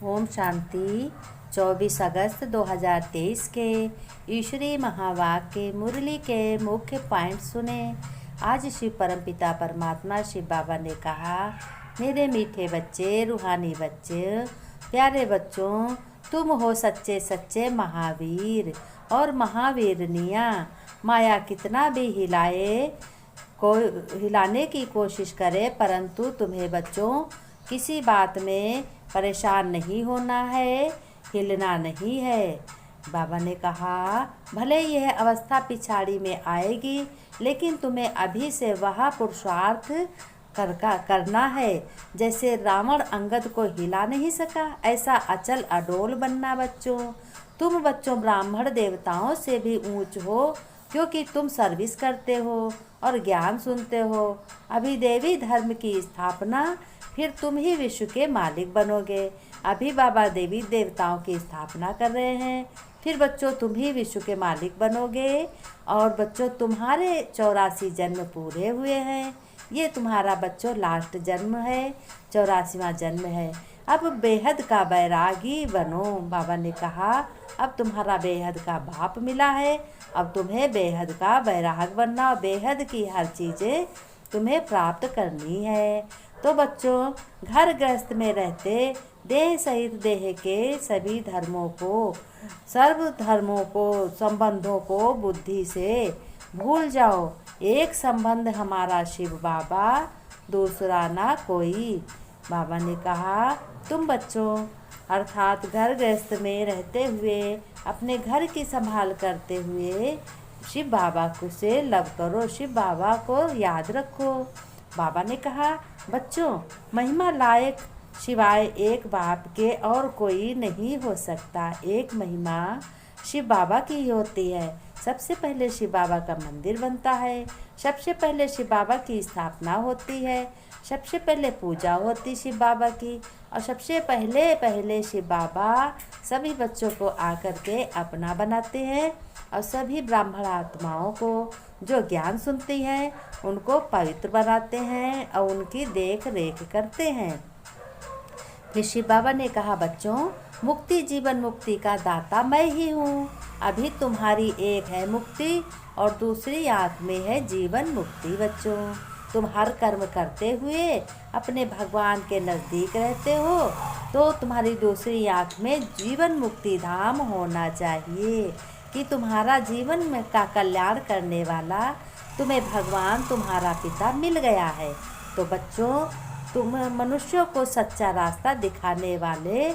ओम शांति। 24 अगस्त 2023 के ईश्वरीय महावाक्य मुरली के मुख्य पॉइंट सुने। आज शिव परमपिता परमात्मा शिव बाबा ने कहा, मेरे मीठे बच्चे, रूहानी बच्चे, प्यारे बच्चों, तुम हो सच्चे सच्चे महावीर और महावीरनियाँ। माया कितना भी हिलाने की कोशिश करे, परंतु तुम्हें बच्चों किसी बात में परेशान नहीं होना है, हिलना नहीं है। बाबा ने कहा, भले यह अवस्था पिछाड़ी में आएगी, लेकिन तुम्हें अभी से वह पुरुषार्थ करना है। जैसे रावण अंगद को हिला नहीं सका, ऐसा अचल अडोल बनना बच्चों। तुम बच्चों ब्राह्मण देवताओं से भी ऊंच हो, क्योंकि तुम सर्विस करते हो और ज्ञान सुनते हो। अभी देवी धर्म की स्थापना, फिर तुम ही विश्व के मालिक बनोगे। अभी बाबा देवी देवताओं की स्थापना कर रहे हैं, फिर बच्चों तुम ही विश्व के मालिक बनोगे। और बच्चों तुम्हारे 84 जन्म पूरे हुए हैं, ये तुम्हारा बच्चों लास्ट जन्म है, 84वां जन्म है। अब बेहद का बैरागी बनो। बाबा ने कहा, अब तुम्हारा बेहद का बाप मिला है, अब तुम्हें बेहद का बैराग बनना, बेहद की हर चीज़ें तुम्हें प्राप्त करनी है। तो बच्चों घर गृहस्थ में रहते देह सहित देह के सभी धर्मों को, सर्व धर्मों को, संबंधों को बुद्धि से भूल जाओ। एक संबंध हमारा शिव बाबा, दूसरा ना कोई। बाबा ने कहा, तुम बच्चों अर्थात घर गृहस्थ में रहते हुए अपने घर की संभाल करते हुए शिव बाबा को से लव करो, शिव बाबा को याद रखो। बाबा ने कहा, बच्चों महिमा लायक सिवाय एक बाप के और कोई नहीं हो सकता। एक महिमा शिव बाबा की ही होती है। सबसे पहले शिव बाबा का मंदिर बनता है, सबसे पहले शिव बाबा की स्थापना होती है, सबसे पहले पूजा होती शिव बाबा की, और सबसे पहले शिव बाबा सभी बच्चों को आकर के अपना बनाते हैं और सभी ब्राह्मण आत्माओं को जो ज्ञान सुनती हैं उनको पवित्र बनाते हैं और उनकी देख रेख करते हैं। फिर शिव बाबा ने कहा, बच्चों मुक्ति जीवन मुक्ति का दाता मैं ही हूँ। अभी तुम्हारी एक है मुक्ति और दूसरी आँख में है जीवन मुक्ति। बच्चों तुम हर कर्म करते हुए अपने भगवान के नज़दीक रहते हो, तो तुम्हारी दूसरी आँख में जीवन मुक्ति धाम होना चाहिए कि तुम्हारा जीवन में का कल्याण करने वाला तुम्हें भगवान तुम्हारा पिता मिल गया है। तो बच्चों तुम मनुष्यों को सच्चा रास्ता दिखाने वाले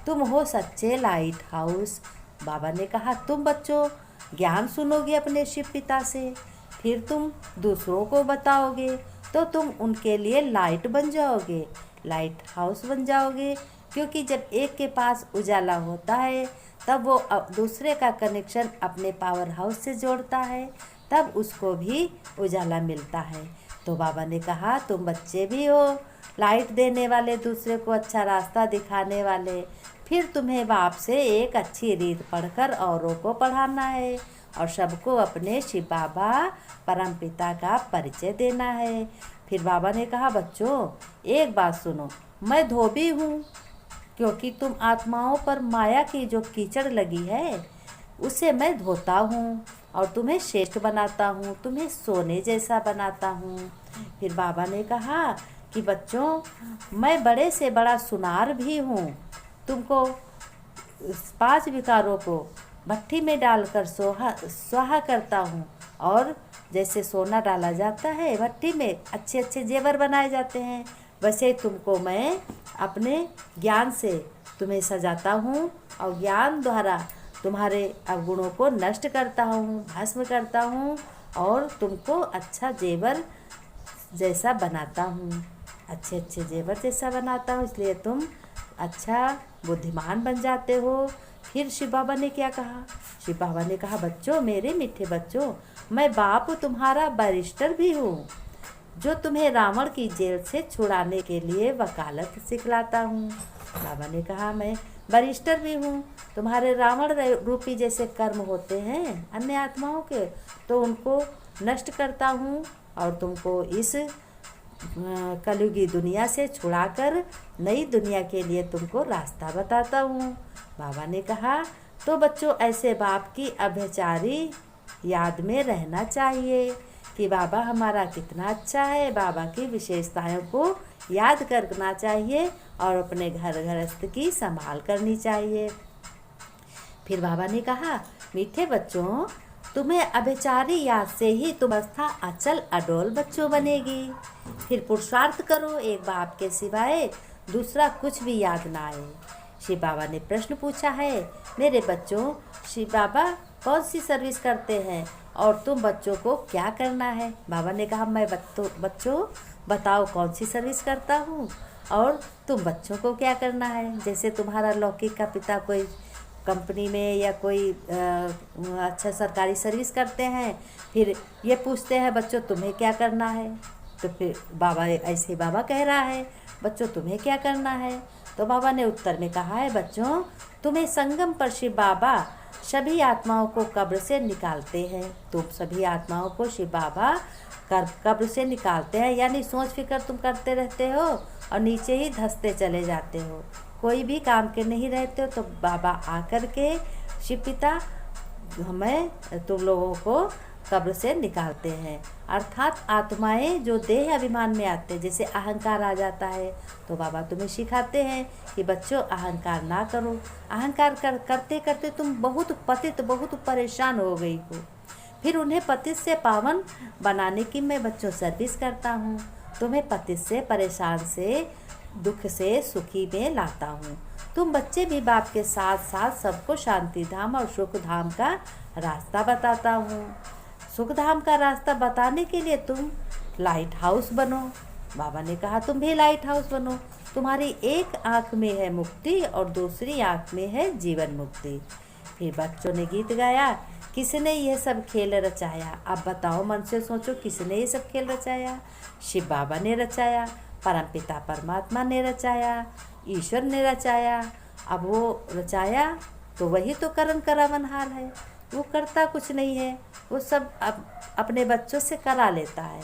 तुम हो, सच्चे लाइट हाउस। बाबा ने कहा, तुम बच्चों ज्ञान सुनोगे अपने शिव पिता से, फिर तुम दूसरों को बताओगे, तो तुम उनके लिए लाइट बन जाओगे, लाइट हाउस बन जाओगे। क्योंकि जब एक के पास उजाला होता है तब वो दूसरे का कनेक्शन अपने पावर हाउस से जोड़ता है, तब उसको भी उजाला मिलता है। तो बाबा ने कहा, तुम बच्चे भी हो लाइट देने वाले, दूसरे को अच्छा रास्ता दिखाने वाले। फिर तुम्हें बाप से एक अच्छी रीत पढ़कर औरों को पढ़ाना है और सबको अपने शिव बाबा परम पिता का परिचय देना है। फिर बाबा ने कहा, बच्चों एक बात सुनो, मैं धोबी हूँ, क्योंकि तुम आत्माओं पर माया की जो कीचड़ लगी है उसे मैं धोता हूँ और तुम्हें श्रेष्ठ बनाता हूँ, तुम्हें सोने जैसा बनाता हूँ। फिर बाबा ने कहा कि बच्चों मैं बड़े से बड़ा सुनार भी हूँ, तुमको 5 विकारों को भट्टी में डालकर स्वाहा करता हूँ। और जैसे सोना डाला जाता है भट्टी में, अच्छे अच्छे जेवर बनाए जाते हैं, वैसे तुमको मैं अपने ज्ञान से तुम्हें सजाता हूँ और ज्ञान द्वारा तुम्हारे अवगुणों को नष्ट करता हूँ, भस्म करता हूँ और तुमको अच्छा जेवर जैसा बनाता हूँ, अच्छे अच्छे जेवर जैसा बनाता हूँ, इसलिए तुम अच्छा बुद्धिमान बन जाते हो। फिर शिव बाबा ने क्या कहा? शिव बाबा ने कहा, बच्चों मेरे मीठे बच्चों, मैं बाप तुम्हारा बैरिस्टर भी हूँ, जो तुम्हें रावण की जेल से छुड़ाने के लिए वकालत सिखलाता हूँ। बाबा ने कहा, मैं बैरिस्टर भी हूँ, तुम्हारे रावण रूपी जैसे कर्म होते हैं अन्य आत्माओं के, तो उनको नष्ट करता हूँ और तुमको इस कलयुगी दुनिया से छुड़ाकर नई दुनिया के लिए तुमको रास्ता बताता हूँ। बाबा ने कहा तो बच्चों ऐसे बाप की अभ्यचारी याद में रहना चाहिए कि बाबा हमारा कितना अच्छा है। बाबा की विशेषताओं को याद करना चाहिए और अपने घर गृहस्थ की संभाल करनी चाहिए। फिर बाबा ने कहा मीठे बच्चों, तुम्हें अभिचारी याद से ही तुम अवस्था अचल अडोल बच्चों बनेगी। फिर पुरुषार्थ करो, एक बाप के सिवाय दूसरा कुछ भी याद ना आए। शिव बाबा ने प्रश्न पूछा है, मेरे बच्चों शिव बाबा कौन सी सर्विस करते हैं और तुम बच्चों को क्या करना है? बाबा ने कहा मैं बच्चों बताओ कौन सी सर्विस करता हूँ और तुम बच्चों को क्या करना है। जैसे तुम्हारा लौकिक का पिता कोई कंपनी में या कोई अच्छा सरकारी सर्विस करते हैं, फिर ये पूछते हैं बच्चों तुम्हें क्या करना है, तो फिर बाबा ऐसे बाबा कह रहा है बच्चों तुम्हें क्या करना है। तो बाबा ने उत्तर में कहा है बच्चों तुम्हें संगम पर शिव बाबा सभी आत्माओं को कब्र से निकालते हैं। तुम सभी आत्माओं को शिव बाबा कब्र से निकालते हैं, यानी सोच फिक्र तुम करते रहते हो और नीचे ही धंसते चले जाते हो, कोई भी काम के नहीं रहते हो। तो बाबा आकर के शिव पिता हमें तुम लोगों को कब्र से निकालते हैं। अर्थात आत्माएं जो देह अभिमान में आते हैं, जैसे अहंकार आ जाता है, तो बाबा तुम्हें सिखाते हैं कि बच्चों अहंकार ना करो। अहंकार करते करते तुम बहुत पतित बहुत परेशान हो गई हो, फिर उन्हें पतित से पावन बनाने की मैं बच्चों सर्विस करता हूँ। तुम्हें पतित से परेशान से दुख से सुखी में लाता हूँ। तुम बच्चे भी बाप के साथ साथ सबको शांति धाम और सुख धाम का रास्ता बताता हूँ। सुख धाम का रास्ता बताने के लिए तुम लाइट हाउस बनो। बाबा ने कहा तुम भी लाइट हाउस बनो। तुम्हारी एक आँख में है मुक्ति और दूसरी आँख में है जीवन मुक्ति। फिर बच्चों ने गीत गाया, किसने यह सब खेल रचाया। अब बताओ, मन से सोचो, किसने ये सब खेल रचाया? शिव बाबा ने रचाया, परमपिता परमात्मा ने रचाया, ईश्वर ने रचाया। अब वो रचाया तो वही तो करण करावनहार है, वो करता कुछ नहीं है, वो सब अपने बच्चों से करा लेता है।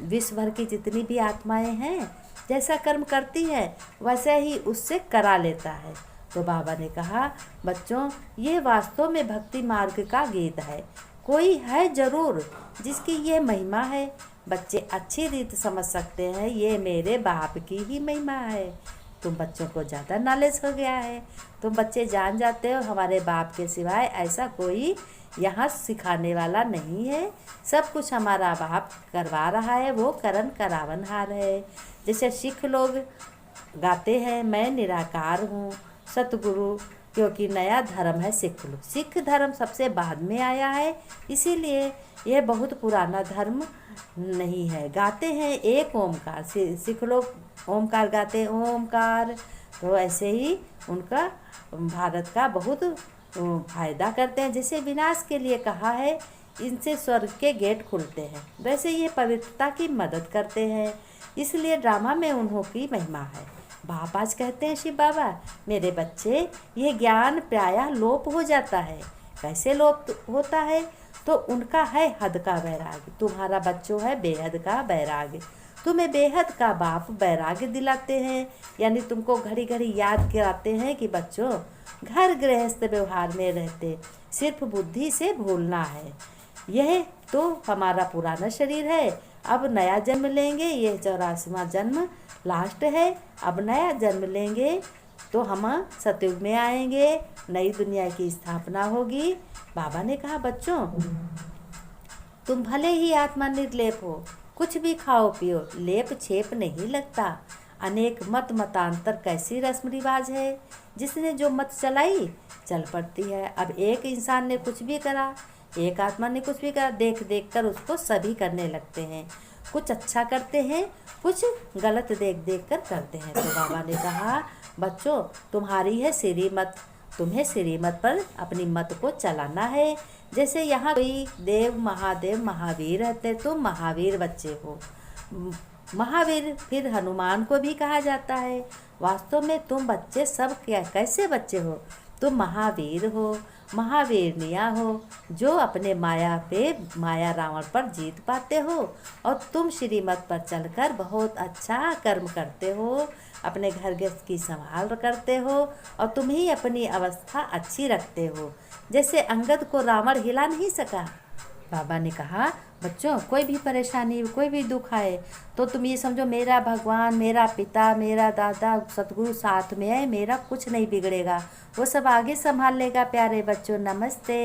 विश्व भर की जितनी भी आत्माएं हैं जैसा कर्म करती है वैसा ही उससे करा लेता है। तो बाबा ने कहा बच्चों ये वास्तव में भक्ति मार्ग का गीत है। कोई है जरूर जिसकी ये महिमा है। बच्चे अच्छी रीत समझ सकते हैं ये मेरे बाप की ही महिमा है। तुम बच्चों को ज़्यादा नॉलेज हो गया है, तुम बच्चे जान जाते हो हमारे बाप के सिवाय ऐसा कोई यहाँ सिखाने वाला नहीं है। सब कुछ हमारा बाप करवा रहा है, वो करण करावनहार है। जैसे सिख लोग गाते हैं मैं निराकार हूँ सतगुरु, क्योंकि नया धर्म है सिख धर्म सबसे बाद में आया है, इसीलिए यह बहुत पुराना धर्म नहीं है। गाते हैं एक ओमकार, सिख लोग ओमकार गाते हैं ओमकार। तो ऐसे ही उनका भारत का बहुत फायदा करते हैं। जैसे विनाश के लिए कहा है इनसे स्वर्ग के गेट खुलते हैं, वैसे ये पवित्रता की मदद करते हैं, इसलिए ड्रामा में उन्हों की महिमा है। बाप आज कहते हैं शिव बाबा मेरे बच्चे ये ज्ञान प्रायः लोप हो जाता है। कैसे लोप होता है? तो उनका है हद का वैराग्य। तुम्हारा बच्चों है बेहद का वैराग्य, तुम्हें बेहद का बाप वैराग्य दिलाते हैं, यानी तुमको घड़ी घड़ी याद कराते हैं कि बच्चों घर गृहस्थ व्यवहार में रहते सिर्फ बुद्धि से भूलना है। यह तो हमारा पुराना शरीर है, अब नया जन्म लेंगे, यह 84वां जन्म लास्ट है। अब नया जन्म लेंगे तो हम सतयुग में आएंगे, नई दुनिया की स्थापना होगी। बाबा ने कहा बच्चों तुम भले ही आत्मा निर्लेप हो, कुछ भी खाओ पियो, लेप छेप नहीं लगता। अनेक मत मतांतर कैसी रस्म रिवाज है, जिसने जो मत चलाई चल पड़ती है। अब एक इंसान ने कुछ भी करा, एक आत्मा ने कुछ भी करा, देख देख कर उसको सभी करने लगते हैं। कुछ अच्छा करते हैं, कुछ गलत देख देख कर करते हैं। तो बाबा ने कहा बच्चों तुम्हारी है श्रीमत, तुम्हें श्रीमत पर अपनी मत को चलाना है। जैसे यहाँ कोई देव महादेव महावीर रहते, तुम महावीर बच्चे हो। महावीर फिर हनुमान को भी कहा जाता है। वास्तव में तुम बच्चे सब क्या कैसे बच्चे हो? तुम महावीर हो, महावीरनिया हो, जो अपने माया रावण पर जीत पाते हो। और तुम श्रीमत पर चलकर बहुत अच्छा कर्म करते हो, अपने घर गृहस्थ की संभाल करते हो और तुम ही अपनी अवस्था अच्छी रखते हो, जैसे अंगद को रावण हिला नहीं सका। बाबा ने कहा, बच्चों कोई भी परेशानी, कोई भी दुख आए तो तुम ये समझो मेरा भगवान, मेरा पिता, मेरा दादा, सतगुरु साथ में है, मेरा कुछ नहीं बिगड़ेगा, वो सब आगे संभाल लेगा। प्यारे बच्चों, नमस्ते।